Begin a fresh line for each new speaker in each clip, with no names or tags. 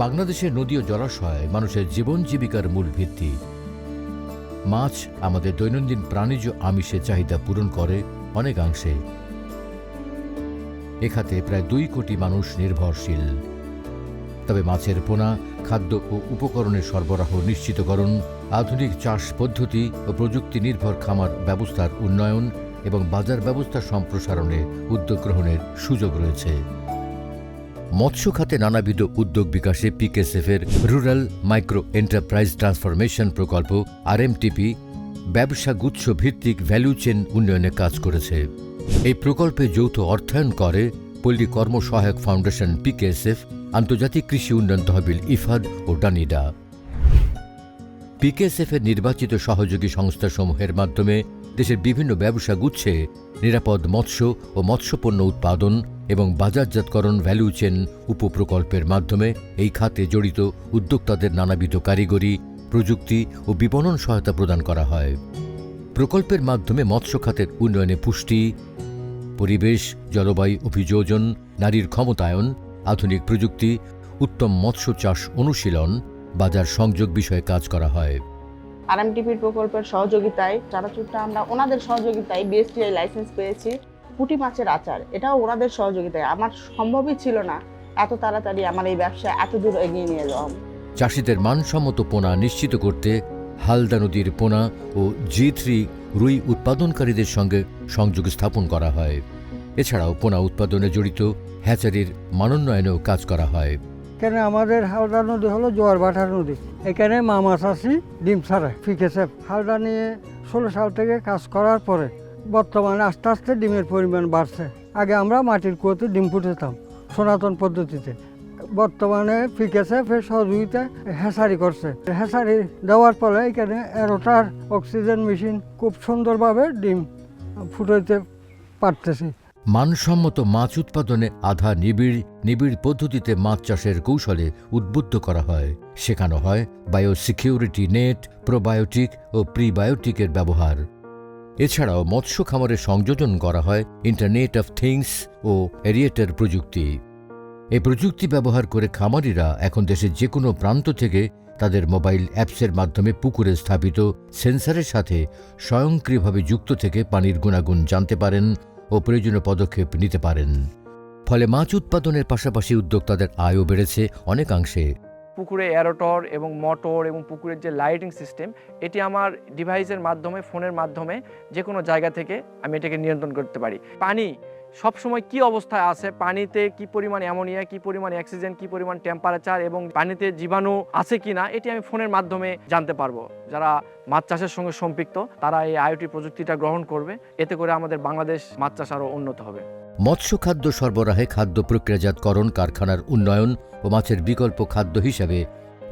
বাংলাদেশের নদী ও জলাশয় মানুষের জীবন জীবিকার মূল ভিত্তি। মাছ আমাদের দৈনন্দিন প্রাণীজ আমিষের চাহিদা পূরণ করে অনেকাংশে। এ খাতে প্রায় 2 কোটি মানুষ নির্ভরশীল। তবে মাছের পোনা, খাদ্য ও উপকরণের সরবরাহ নিশ্চিতকরণ, আধুনিক চাষ পদ্ধতি ও প্রযুক্তি নির্ভর খামার ব্যবস্থার উন্নয়ন এবং বাজার ব্যবস্থা সম্প্রসারণে উদ্যোগ গ্রহণের সুযোগ রয়েছে। মৎস্য খাতে নানাবিধ উদ্যোগ বিকাশে পিকেএসএফ-এর রুরাল মাইক্রো এন্টারপ্রাইজ ট্রান্সফরমেশন প্রকল্প আরএমটিপি ব্যবসা গুচ্ছ ভিত্তিক ভ্যালু চেইন উন্নয়নে কাজ করেছে। এই প্রকল্পে যৌথ অর্থায়ন করে পল্লী কর্মসহায়ক ফাউন্ডেশন পিকেএসএফ, আন্তর্জাতিক কৃষি উন্নয়ন তহবিল ইফাদ ও ডানিডা। পিকেএসএফ-এর নির্বাচিত সহযোগী সংস্থাসমূহের মাধ্যমে দেশের বিভিন্ন ব্যবসা গুচ্ছে নিরাপদ মৎস্য ও মৎস্যপণ্য উৎপাদন এবং বাজারজাতকরণ ভ্যালু চেইন উপপ্রকল্পের মাধ্যমে এই খাতে জড়িত উদ্যোক্তাদের নানাবিধ কারিগরি, প্রযুক্তি ও বিপণন সহায়তা প্রদান করা হয়। প্রকল্পের মাধ্যমে মৎস্য খাতের উন্নয়নে পুষ্টি, পরিবেশ, জলবায়ু অভিযোজন, নারীর ক্ষমতায়ন, আধুনিক প্রযুক্তি, উত্তম মৎস্য চাষ অনুশীলন, বাজার সংযোগ বিষয়ে কাজ করা হয়।
আরএমটিপির প্রকল্পের সহযোগিতায় চানাচুরটা আমরা ওনাদের সহযোগিতায় বিএসটিআই লাইসেন্স পেয়েছি। পুঁটি মাছের আচার, এটাও ওনাদের সহযোগিতায়। আমার সম্ভবই ছিল না এত তাড়াতাড়ি আমার এই ব্যবসা এত দূর এগিয়ে নিয়ে যাওয়া।
চাষিদের মানসম্মত পোনা নিশ্চিত করতে হালদা নদীর পোনা ও G3 রুই উৎপাদনকারীদের সঙ্গে সংযোগ স্থাপন করা হয়। এছাড়াও পোনা উৎপাদনে জড়িত হ্যাচারির মানোন্নয়নেও কাজ করা হয়।
এখানে আমাদের হালদা নদী হলো জোয়ার ভাটার নদী। এখানে মাছ আসি ডিম ছাড়ে। পিকেএসএফ হালদা নিয়ে 16 সাল থেকে কাজ করার পরে বর্তমানে আস্তে আস্তে ডিমের পরিমাণ বাড়ছে। আগে আমরা মাটির কুয়োতে ডিম ফুটাতাম সনাতন পদ্ধতিতে। বর্তমানে পিকেএসএফ এর সহযোগিতায় হ্যাচারি করছে। হ্যাচারি দেওয়ার ফলে এখানে 13টার অক্সিজেন মেশিন খুব সুন্দরভাবে ডিম ফুটাইতে পারতেছে।
মানসম্মত মাছ উৎপাদনে আধা নিবিড় পদ্ধতিতে মাছ চাষের কৌশলে উদ্বুদ্ধ করা হয়। শেখানো হয় বায়োসিকিউরিটি নেট, প্রোবায়োটিক ও প্রিবায়োটিকের ব্যবহার। এছাড়াও মৎস্য খামারে সংযোজন করা হয় ইন্টারনেট অফ থিংস ও এরিয়েটার প্রযুক্তি। এই প্রযুক্তি ব্যবহার করে খামারিরা এখন দেশের যে কোনো প্রান্ত থেকে তাদের মোবাইল অ্যাপসের মাধ্যমে পুকুরে স্থাপিত সেন্সরের সাথে স্বয়ংক্রিয়ভাবে যুক্ত থেকে পানির গুণাগুণ জানতে পারেন ও প্রয়োজনীয় পদক্ষেপ নিতে পারেন। ফলে মাছ উৎপাদনের পাশাপাশি উদ্যোক্তাদের আয়ও বেড়েছে অনেকাংশে।
পুকুরে এরোটর এবং মোটর এবং পুকুরের যে লাইটিং সিস্টেম, এটি আমার ডিভাইসের মাধ্যমে, ফোনের মাধ্যমে যে কোনো জায়গা থেকে আমি এটাকে নিয়ন্ত্রণ করতে পারি। পানি সবসময় কি অবস্থায় আছে, পানিতে কি পরিমাণ অ্যামোনিয়া, কি পরিমাণ অক্সিজেন, কি পরিমাণ টেম্পারেচার এবং পানিতে জীবাণু আছে কিনা, এটি আমি ফোনের মাধ্যমে জানতে পারবো। যারা মাছ চাষের সঙ্গে সম্পৃক্ত তারা এই আইওটি প্রযুক্তিটা গ্রহণ করবে। এতে করে আমাদের বাংলাদেশ মাছ চাষ আরও উন্নত হবে।
মৎস্য খাদ্য সরবরাহে খাদ্য প্রক্রিয়াজাতকরণ কারখানার উন্নয়ন ও মাছের বিকল্প খাদ্য হিসাবে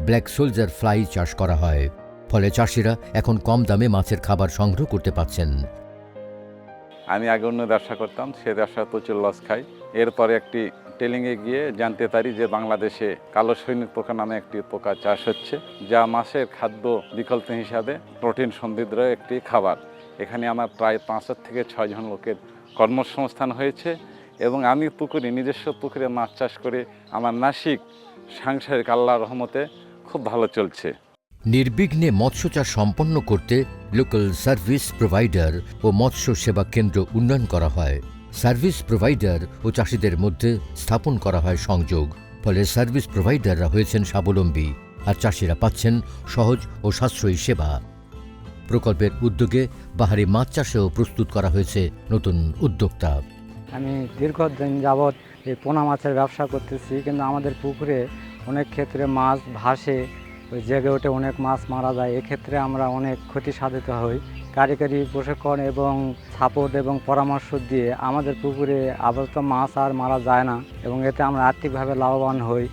ব্ল্যাক সোলজার ফ্লাই চাষ করা হয়। ফলে চাষিরা এখন কম দামে মাছের খাবার সংগ্রহ করতে পারছেন।
আমি আগে অন্য ব্যবসা করতাম, সে ব্যবসা প্রচুর লস খাই। এরপরে একটি ট্রেনিংয়ে গিয়ে জানতে পারি যে বাংলাদেশে কালো সৈনিক পোকা নামে একটি পোকা চাষ হচ্ছে, যা মাছের খাদ্য বিকল্প হিসাবে প্রোটিন সমৃদ্ধ একটি খাবার। এখানে আমার প্রায় 5 থেকে 6 জন লোকের কর্মসংস্থান হয়েছে এবং আমি নিজস্ব পুকুরে মাছ চাষ করে আমার মাসিক সাংসারিক আল্লাহর রহমতে খুব ভালো চলছে।
নির্বিঘ্নে মৎস্য চাষ সম্পন্ন করতে লোকাল সার্ভিস প্রোভাইডার ও মৎস্য সেবা কেন্দ্র উন্নয়ন করা হয়। সার্ভিস প্রোভাইডার ও চাষিদের মধ্যে স্থাপন করা হয় সংযোগ। ফলে সার্ভিস প্রোভাইডাররা হয়েছেন স্বাবলম্বী আর চাষিরা পাচ্ছেন সহজ ও সাশ্রয়ী সেবা। প্রকল্পের উদ্যোগে বাহারি মাছ চাষেও প্রস্তুত করা হয়েছে নতুন উদ্যোক্তা।
আমি দীর্ঘদিন যাবৎ এই পোনা মাছের ব্যবসা করতেছি, কিন্তু আমাদের পুকুরে অনেক ক্ষেত্রে মাছ ভাসে, ওই জেগে ওঠে, অনেক মাছ মারা যায়। এক্ষেত্রে আমরা অনেক ক্ষতি সাধিত হই। কারিগরি প্রশিক্ষণ এবং সাপোর্ট এবং পরামর্শ দিয়ে আমাদের পুকুরে আপাতত মাছ আর মারা যায় না এবং এতে আমরা আর্থিকভাবে লাভবান হই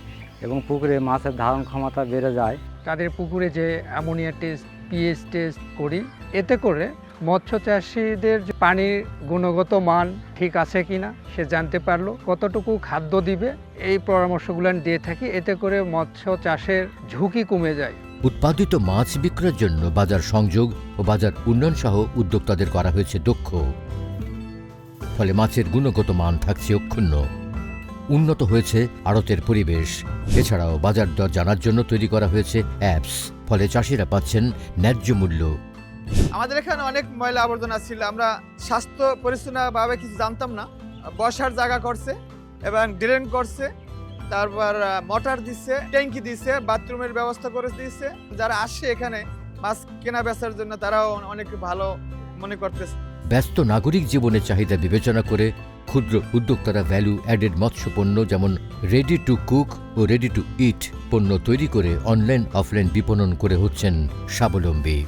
এবং পুকুরে মাছের ধারণ ক্ষমতা বেড়ে যায়।
তাদের পুকুরে যে অ্যামোনিয়া টেস্ট, পিএইচ টেস্ট করি, এতে করে মৎস্য চাষিদের পানির গুণগত মান ঠিক আছে কিনা সে জানতে পারলো, কতটুকু খাদ্য দিবে এই পরামর্শগুলো দিয়ে থাকি। এতে করে মৎস্য চাষের ঝুঁকি কমে যায়।
উৎপাদিত মাছ বিক্রয়ের জন্য বাজার সংযোগ ও বাজার উন্নয়ন সহ উদ্যোক্তাদের করা হয়েছে দক্ষ। ফলে মাছের গুণগত মান থাকছে অক্ষুণ্ণ। উন্নত হয়েছে আড়তের পরিবেশ। এছাড়াও বাজার দর জানার জন্য তৈরি করা হয়েছে অ্যাপস, ফলে চাষিরা পাচ্ছেন ন্যায্য মূল্য।
আমাদের এখানে অনেক ময়লা আবর্জনা ছিল, আমরা স্বাস্থ্য পরিচ্ছন্নভাবে কিছু জানতাম না। বসার জায়গা করছে এবং ড্রেন করছে, তারপর মোটর দিচ্ছে, ট্যাঙ্কি দিচ্ছে, বাথরুমের ব্যবস্থা করে দিচ্ছে। যারা আসে এখানে মাছ কেনা বেচার জন্য তারাও অনেক ভালো মনে করতেছে।
ব্যস্ত নাগরিক জীবনের চাহিদা বিবেচনা করে ক্ষুদ্র উদ্যোক্তারা ভ্যালু অ্যাডেড মৎস্য পণ্য যেমন রেডি টু কুক ও রেডি টু ইট পণ্য তৈরি করে অনলাইন অফলাইন বিপণন করে হচ্ছেন স্বাবলম্বী।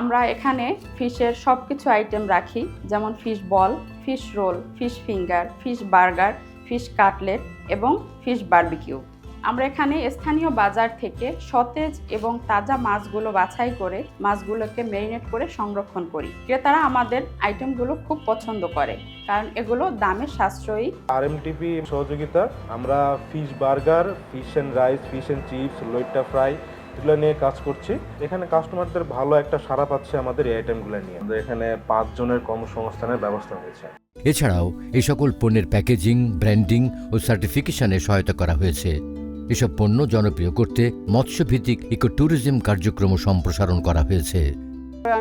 আমরা এখানে ফিশের সব কিছু আইটেম রাখি, যেমন fish ball, fish role, fish finger, fish burger, fish cutlet এবং ফিশ বারবিকিউ। আমরা এখানে স্থানীয় বাজার থেকে সতেজ এবং তাজা মাছগুলো বাছাই করে মাছগুলোকে ম্যারিনেট করে সংরক্ষণ করি। ক্রেতারা আমাদের আইটেমগুলো খুব পছন্দ করে, কারণ এগুলো দামে সাশ্রয়ী।
আরএমটিপি সহযোগিতা আমরা fish burger, fish and rice, fish and chips, loitta fry এগুলো নিয়ে কাজ করছি। এখানে কাস্টমারদের ভালো একটা সাড়া পাচ্ছে আমাদের এই আইটেমগুলো নিয়ে। আমাদের এখানে 5 জনের কর্মসংস্থানের ব্যবস্থা হয়েছে।
এছাড়াও এই সকল পণ্যের প্যাকেজিং, ব্র্যান্ডিং ও সার্টিফিকেশনে সহায়তা করা হয়েছে। এসব পণ্য জনপ্রিয় করতে মৎস্যভিত্তিক ইকো ট্যুরিজম কার্যক্রম সম্প্রসারণ করা হয়েছে।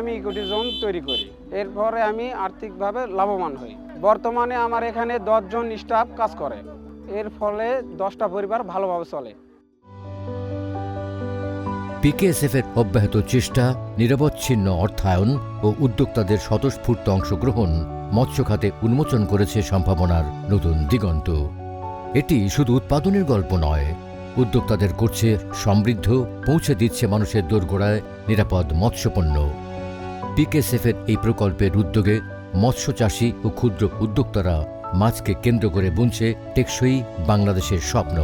আমি ইকোট্যুরিজম তৈরি করি, এরপরে আমি আর্থিকভাবে লাভবান হই। বর্তমানে আমার এখানে 10 জন স্টাফ কাজ করে, এর ফলে 10টা পরিবার ভালোভাবে চলে।
পিকেএসএফ এর অব্যাহত চেষ্টা, নিরবচ্ছিন্ন অর্থায়ন ও উদ্যোক্তাদের স্বতঃস্ফূর্ত অংশগ্রহণ মৎস্য খাতে উন্মোচন করেছে সম্ভাবনার নতুন দিগন্ত। এটি শুধু উৎপাদনের গল্প নয়, উদ্যোক্তাদের করছে সমৃদ্ধ, পৌঁছে দিচ্ছে মানুষের দোরগোড়ায় নিরাপদ মৎস্যপণ্য। পিকেএসএফ এর এই প্রকল্পের উদ্যোগে মৎস্য চাষী ও ক্ষুদ্র উদ্যোক্তারা মাছকে কেন্দ্র করে বুনছে টেকসই বাংলাদেশের স্বপ্ন।